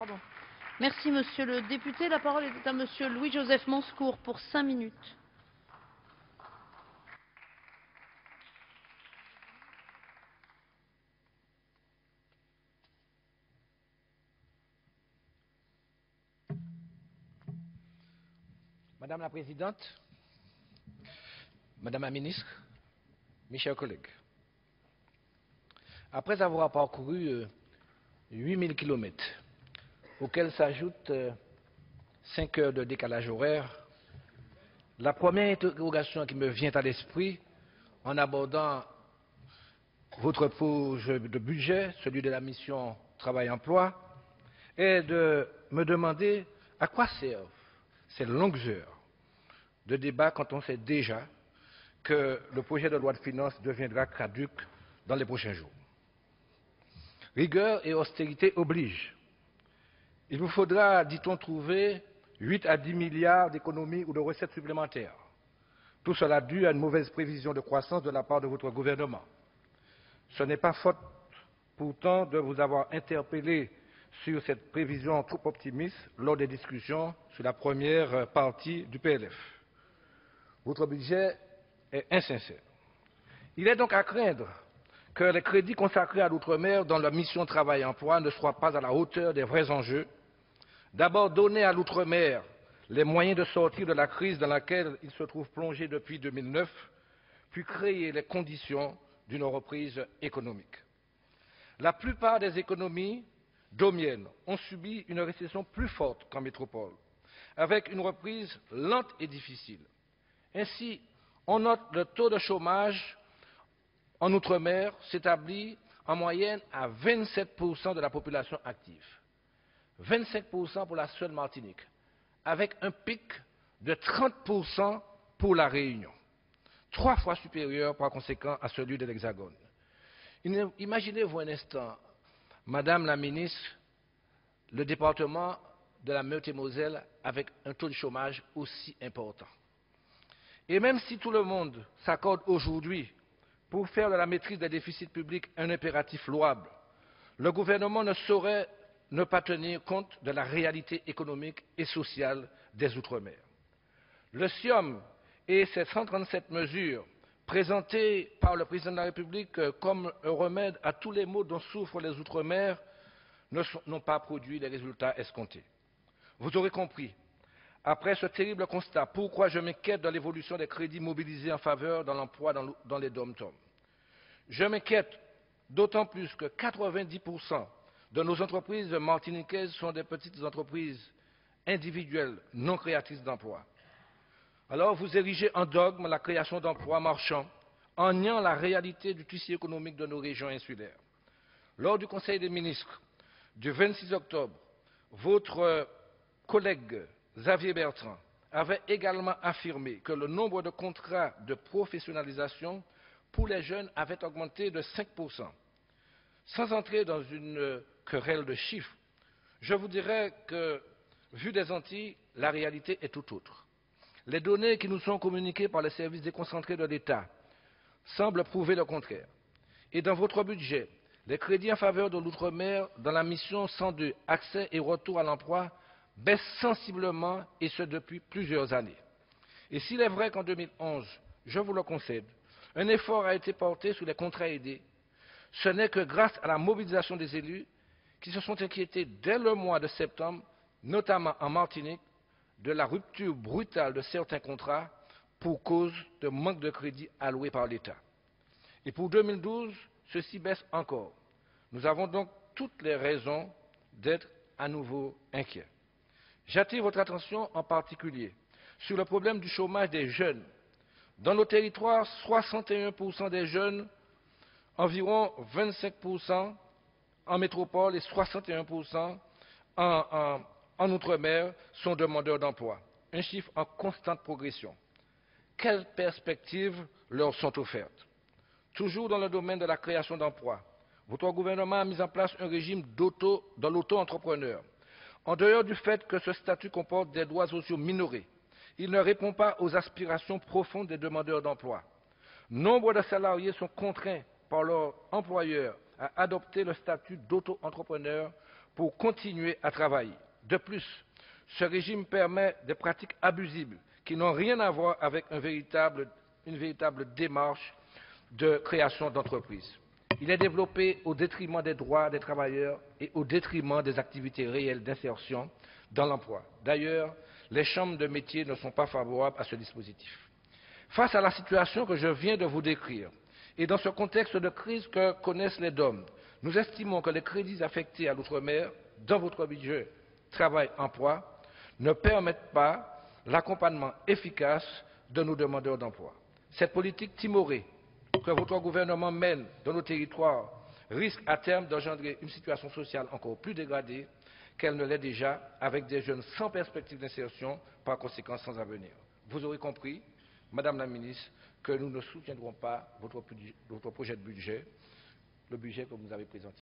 Pardon. Merci, monsieur le député. La parole est à monsieur Louis-Joseph Manscourt pour 5 minutes. Madame la Présidente, Madame la Ministre, mes chers collègues, après avoir parcouru 8000 kilomètres, auxquels s'ajoutent 5 heures de décalage horaire, la première interrogation qui me vient à l'esprit en abordant votre projet de budget, celui de la mission Travail-Emploi, est de me demander à quoi servent ces longues heures de débat quand on sait déjà que le projet de loi de finances deviendra caduc dans les prochains jours. Rigueur et austérité obligent. Il vous faudra, dit-on, trouver 8 à 10 milliards d'économies ou de recettes supplémentaires. Tout cela dû à une mauvaise prévision de croissance de la part de votre gouvernement. Ce n'est pas faute pourtant de vous avoir interpellé sur cette prévision trop optimiste lors des discussions sur la première partie du PLF. Votre budget est insincère. Il est donc à craindre que les crédits consacrés à l'outre-mer dans la mission Travail-Emploi ne soient pas à la hauteur des vrais enjeux. D'abord, donner à l'outre-mer les moyens de sortir de la crise dans laquelle il se trouve plongé depuis 2009, puis créer les conditions d'une reprise économique. La plupart des économies domiennes ont subi une récession plus forte qu'en métropole, avec une reprise lente et difficile. Ainsi, on note le taux de chômage en Outre-mer s'établit en moyenne à 27% de la population active. 25% pour la seule Martinique, avec un pic de 30% pour la Réunion, 3 fois supérieur par conséquent à celui de l'Hexagone. Imaginez-vous un instant, Madame la Ministre, le département de la Meurthe-et-Moselle avec un taux de chômage aussi important. Et même si tout le monde s'accorde aujourd'hui pour faire de la maîtrise des déficits publics un impératif louable, le gouvernement ne saurait ne pas tenir compte de la réalité économique et sociale des Outre-mer. Le SIOM et ses 137 mesures présentées par le président de la République comme un remède à tous les maux dont souffrent les Outre-mer n'ont pas produit les résultats escomptés. Vous aurez compris, après ce terrible constat, pourquoi je m'inquiète de l'évolution des crédits mobilisés en faveur de l'emploi dans les DOM-TOM. Je m'inquiète d'autant plus que 90% de nos entreprises martiniquaises sont des petites entreprises individuelles non créatrices d'emplois. Alors vous érigez en dogme la création d'emplois marchands en niant la réalité du tissu économique de nos régions insulaires. Lors du Conseil des ministres du 26 octobre, votre collègue Xavier Bertrand avait également affirmé que le nombre de contrats de professionnalisation pour les jeunes avait augmenté de 5%. Sans entrer dans une querelle de chiffres, je vous dirais que, vu des Antilles, la réalité est tout autre. Les données qui nous sont communiquées par les services déconcentrés de l'État semblent prouver le contraire. Et dans votre budget, les crédits en faveur de l'outre-mer dans la mission 102, accès et retour à l'emploi, baissent sensiblement et ce depuis plusieurs années. Et s'il est vrai qu'en 2011, je vous le concède, un effort a été porté sur les contrats aidés, ce n'est que grâce à la mobilisation des élus qui se sont inquiétés dès le mois de septembre, notamment en Martinique, de la rupture brutale de certains contrats pour cause de manque de crédits alloués par l'État. Et pour 2012, ceci baisse encore. Nous avons donc toutes les raisons d'être à nouveau inquiets. J'attire votre attention en particulier sur le problème du chômage des jeunes. Dans nos territoires, 61% des jeunes, environ 25% en métropole et 61% en outre-mer sont demandeurs d'emploi. Un chiffre en constante progression. Quelles perspectives leur sont offertes? Toujours dans le domaine de la création d'emplois, votre gouvernement a mis en place un régime de l'auto-entrepreneur. En dehors du fait que ce statut comporte des droits sociaux minorés, il ne répond pas aux aspirations profondes des demandeurs d'emploi. Nombre de salariés sont contraints par leur employeur à adopter le statut d'auto-entrepreneur pour continuer à travailler. De plus, ce régime permet des pratiques abusives qui n'ont rien à voir avec une véritable démarche de création d'entreprises. Il est développé au détriment des droits des travailleurs et au détriment des activités réelles d'insertion dans l'emploi. D'ailleurs, les chambres de métiers ne sont pas favorables à ce dispositif. Face à la situation que je viens de vous décrire, et dans ce contexte de crise que connaissent les DOM, nous estimons que les crédits affectés à l'outre-mer dans votre budget travail-emploi ne permettent pas l'accompagnement efficace de nos demandeurs d'emploi. Cette politique timorée que votre gouvernement mène dans nos territoires risque à terme d'engendrer une situation sociale encore plus dégradée qu'elle ne l'est déjà, avec des jeunes sans perspective d'insertion, par conséquent sans avenir. Vous aurez compris, Madame la Ministre, que nous ne soutiendrons pas votre projet de budget, le budget que vous nous avez présenté.